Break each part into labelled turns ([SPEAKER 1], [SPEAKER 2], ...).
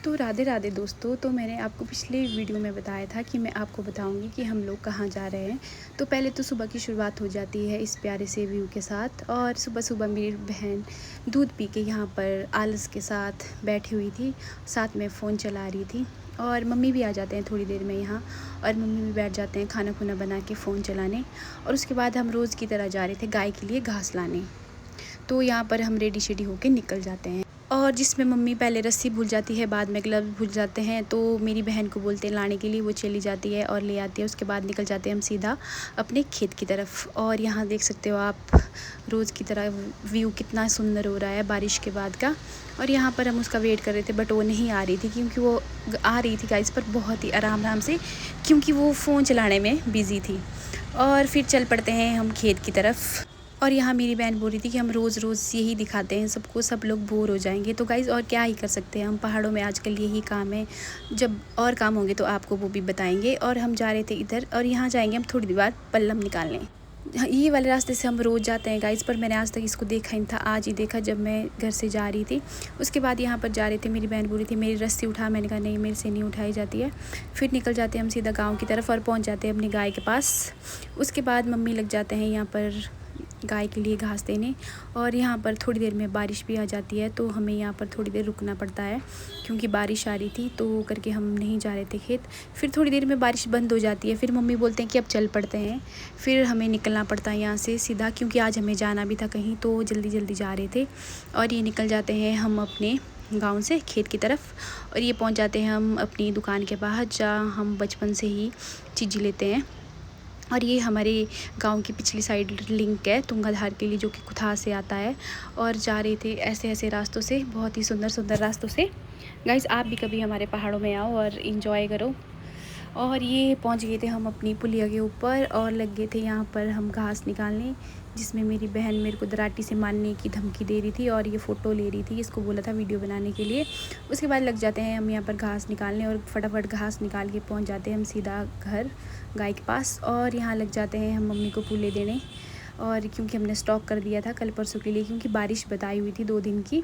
[SPEAKER 1] तो राधे राधे दोस्तों। तो मैंने आपको पिछले वीडियो में बताया था कि मैं आपको बताऊंगी कि हम लोग कहाँ जा रहे हैं। तो पहले तो सुबह की शुरुआत हो जाती है इस प्यारे से व्यू के साथ। और सुबह सुबह मेरी बहन दूध पी के यहाँ पर आलस के साथ बैठी हुई थी, साथ में फ़ोन चला रही थी। और मम्मी भी आ जाते हैं थोड़ी देर में यहाँ, और मम्मी भी बैठ जाते हैं खाना खुना बना के फ़ोन चलाने। और उसके बाद हम रोज़ की तरह जा रहे थे गाय के लिए घास लाने। तो यहाँ पर हम रेडी शेडी होके निकल जाते हैं, और जिसमें मम्मी पहले रस्सी भूल जाती है, बाद में ग्लव्स भूल जाते हैं। तो मेरी बहन को बोलते हैं लाने के लिए, वो चली जाती है और ले आती है। उसके बाद निकल जाते हैं हम सीधा अपने खेत की तरफ। और यहाँ देख सकते हो आप रोज़ की तरह व्यू कितना सुंदर हो रहा है बारिश के बाद का। और यहाँ पर हम उसका वेट कर रहे थे, बट वो नहीं आ रही थी, क्योंकि वो आ रही थी गाइस पर बहुत ही आराम आराम से, क्योंकि वो फ़ोन चलाने में बिज़ी थी। और फिर चल पड़ते हैं हम खेत की तरफ। और यहाँ मेरी बहन बोल रही थी कि हम रोज़ रोज़ यही दिखाते हैं सबको, सब लोग बोर हो जाएंगे। तो गाइज़ और क्या ही कर सकते हैं, हम पहाड़ों में आजकल यही काम है। जब और काम होंगे तो आपको वो भी बताएंगे। और हम जा रहे थे इधर, और यहाँ जाएंगे हम थोड़ी देर बाद पल्लम निकालने। ये वाले रास्ते से हम रोज़ जाते हैं गाइज़, पर मैंने आज तक इसको देखा ही नहीं था, आज ही देखा जब मैं घर से जा रही थी। उसके बाद यहाँ पर जा रहे थे, मेरी बहन बोल रही थी मेरी रस्सी उठा। मैंने कहा नहीं, मेरे से नहीं उठाई जाती है। फिर निकल जाते हैं हम सीधा गाँव की तरफ और पहुँच जाते हैं अपनी गाय के पास। उसके बाद मम्मी लग जाते हैं यहाँ पर गाय के लिए घास देने। और यहाँ पर थोड़ी देर में बारिश भी आ जाती है, तो हमें यहाँ पर थोड़ी देर रुकना पड़ता है, क्योंकि बारिश आ रही थी। तो करके हम नहीं जा रहे थे खेत। फिर थोड़ी देर में बारिश बंद हो जाती है, फिर मम्मी बोलते हैं कि अब चल पड़ते हैं। फिर हमें निकलना पड़ता है यहाँ से सीधा, क्योंकि आज हमें जाना भी था कहीं, तो जल्दी जल्दी जा रहे थे। और ये निकल जाते हैं हम अपने गाँव से खेत की तरफ। और ये पहुँच जाते हैं हम अपनी दुकान के बाहर, जहाँ हम बचपन से ही चीज़ें लेते हैं। और ये हमारे गांव की पिछली साइड लिंक है तुंगाधार के लिए, जो कि कुथार से आता है। और जा रहे थे ऐसे ऐसे रास्तों से, बहुत ही सुंदर सुंदर रास्तों से। गाइस आप भी कभी हमारे पहाड़ों में आओ और इन्जॉय करो। और ये पहुंच गए थे हम अपनी पुलिया के ऊपर, और लग गए थे यहाँ पर हम घास निकालने, जिसमें मेरी बहन मेरे को दराटी से मारने की धमकी दे रही थी, और ये फ़ोटो ले रही थी, इसको बोला था वीडियो बनाने के लिए। उसके बाद लग जाते हैं हम यहाँ पर घास निकालने, और फटाफट घास निकाल के पहुँच जाते हैं हम सीधा घर गाय के पास। और यहाँ लग जाते हैं हम मम्मी को पुल्ले देने, और क्योंकि हमने स्टॉक कर दिया था कल परसों के लिए, क्योंकि बारिश बताई हुई थी 2 दिन की।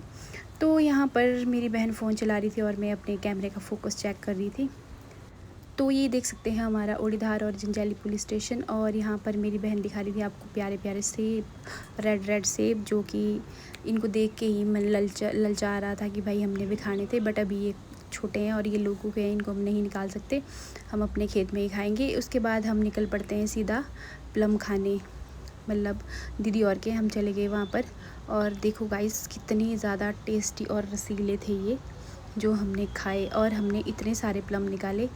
[SPEAKER 1] तो यहाँ पर मेरी बहन फ़ोन चला रही थी और मैं अपने कैमरे का फोकस चेक कर रही थी। तो ये देख सकते हैं हमारा ओड़ीधार और जंजैली पुलिस स्टेशन। और यहाँ पर मेरी बहन दिखा रही थी आपको प्यारे प्यारे सेब, रेड रेड सेब, जो कि इनको देख के ही मन ललचा रहा था कि भाई हमने भी खाने थे। बट अभी ये छोटे हैं और ये लोगों के हैं, इनको हम नहीं निकाल सकते, हम अपने खेत में ही खाएंगे। उसके बाद हम निकल पड़ते हैं सीधा प्लम खाने, मतलब दीदी और के हम चले गए वहाँ पर। और देखो गाइस कितने ज़्यादा टेस्टी और रसीले थे ये जो हमने खाए, और हमने इतने सारे प्लम निकाले,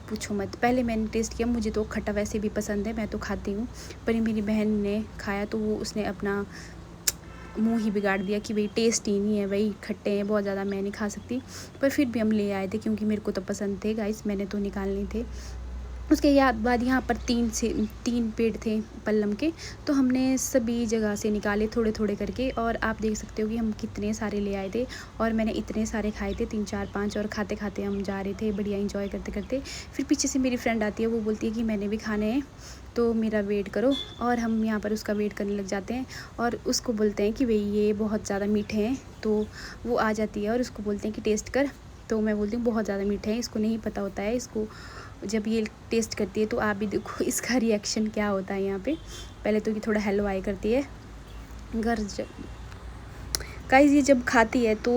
[SPEAKER 1] पूछो मत। पहले मैंने टेस्ट किया, मुझे तो खट्टा वैसे भी पसंद है, मैं तो खाती हूँ। पर मेरी बहन ने खाया तो वो उसने अपना मुंह ही बिगाड़ दिया कि भाई टेस्ट ही नहीं है, भाई खट्टे हैं बहुत ज़्यादा, मैं नहीं खा सकती। पर फिर भी हम ले आए थे, क्योंकि मेरे को तो पसंद थे गाइस, मैंने तो निकालने थे। उसके बाद यहाँ पर 3 पेड़ थे पल्लम के, तो हमने सभी जगह से निकाले थोड़े थोड़े करके। और आप देख सकते हो कि हम कितने सारे ले आए थे, और मैंने इतने सारे खाए थे 3 4 5। और खाते खाते हम जा रहे थे बढ़िया इंजॉय करते करते। फिर पीछे से मेरी फ्रेंड आती है, वो बोलती है कि मैंने भी खाने हैं, तो मेरा वेट करो। और हम यहाँ पर उसका वेट करने लग जाते हैं, और उसको बोलते हैं कि भाई ये बहुत ज़्यादा मीठे हैं। तो वो आ जाती है और उसको बोलते हैं कि टेस्ट कर। तो मैं बोलती हूँ बहुत ज़्यादा मीठे हैं, इसको नहीं पता होता है। इसको जब ये टेस्ट करती है तो आप भी देखो इसका रिएक्शन क्या होता है। यहाँ पे पहले तो ये थोड़ा हेलो आई करती है, गाइस ये जब खाती है तो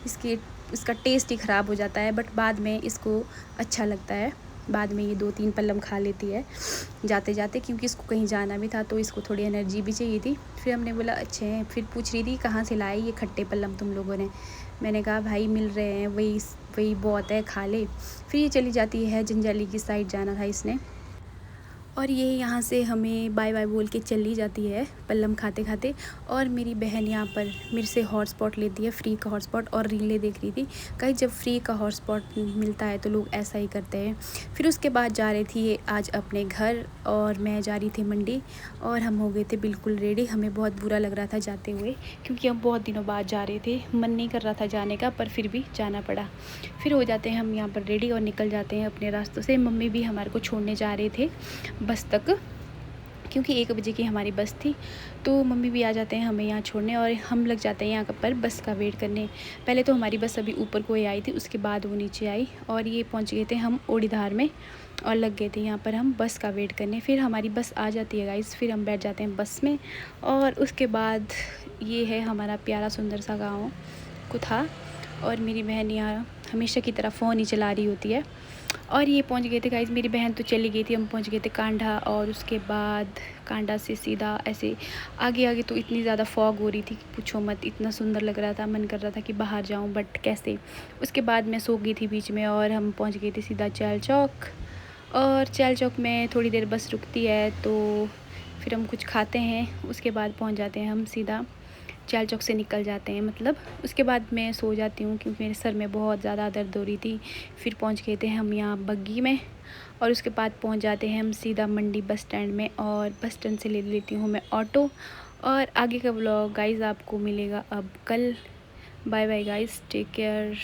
[SPEAKER 1] इसका टेस्ट ही ख़राब हो जाता है, बट बाद में इसको अच्छा लगता है। बाद में ये 2-3 पल्लम खा लेती है जाते जाते, क्योंकि इसको कहीं जाना भी था, तो इसको थोड़ी एनर्जी भी चाहिए थी। फिर हमने बोला अच्छे हैं। फिर पूछ रही थी कहाँ से लाए ये खट्टे पल्लम तुम लोगों ने। मैंने कहा भाई मिल रहे हैं, वही बहुत है, खा ले। फिर ये चली जाती है जंजैली की साइड, जाना था इसने। और ये यहाँ से हमें बाय बाय बोल के चली जाती है पल्लम खाते खाते। और मेरी बहन यहाँ पर मेरे से हॉटस्पॉट लेती है, फ्री का हॉटस्पॉट, और रीलें देख रही थी। कहीं जब फ्री का हॉटस्पॉट मिलता है तो लोग ऐसा ही करते हैं। फिर उसके बाद जा रही थी आज अपने घर, और मैं जा रही थी मंडी। और हम हो गए थे बिल्कुल रेडी। हमें बहुत बुरा लग रहा था जाते हुए, क्योंकि हम बहुत दिनों बाद जा रहे थे, मन नहीं कर रहा था जाने का, पर फिर भी जाना पड़ा। फिर हो जाते हैं हम यहाँ पर रेडी और निकल जाते हैं अपने रास्तों से। मम्मी भी हमारे को छोड़ने जा रहे थे बस तक, क्योंकि 1 बजे की हमारी बस थी। तो मम्मी भी आ जाते हैं हमें यहाँ छोड़ने और हम लग जाते हैं यहाँ पर बस का वेट करने। पहले तो हमारी बस अभी ऊपर को ही आई थी, उसके बाद वो नीचे आई और ये पहुँच गए थे हम ओड़ीधार में और लग गए थे यहाँ पर हम बस का वेट करने। फिर हमारी बस आ जाती है गाइस, फिर हम बैठ जाते हैं बस में और उसके बाद ये है हमारा प्यारा सुंदर सा गाँव कुथा। और मेरी बहन यहाँ हमेशा की तरह फ़ोन ही चला रही होती है। और ये पहुंच गए थे गाइस, मेरी बहन तो चली गई थी, हम पहुंच गए थे कांडा। और उसके बाद कांडा से सीधा ऐसे आगे आगे तो इतनी ज़्यादा फॉग हो रही थी कि पूछो मत, इतना सुंदर लग रहा था, मन कर रहा था कि बाहर जाऊं, बट कैसे। उसके बाद मैं सो गई थी बीच में और हम पहुंच गए थे सीधा चैल चौक। और चैल चौक में थोड़ी देर बस रुकती है तो फिर हम कुछ खाते हैं, उसके बाद पहुँच जाते हैं हम सीधा चैल चौक से निकल जाते हैं। मतलब उसके बाद मैं सो जाती हूँ क्योंकि मेरे सर में बहुत ज़्यादा दर्द हो रही थी। फिर पहुँच गए थे हम यहाँ बग्गी में और उसके बाद पहुँच जाते हैं हम सीधा मंडी बस स्टैंड में और बस स्टैंड से ले लेती हूँ मैं ऑटो। और आगे का व्लॉग गाइस आपको मिलेगा अब कल। Bye bye guys, take care.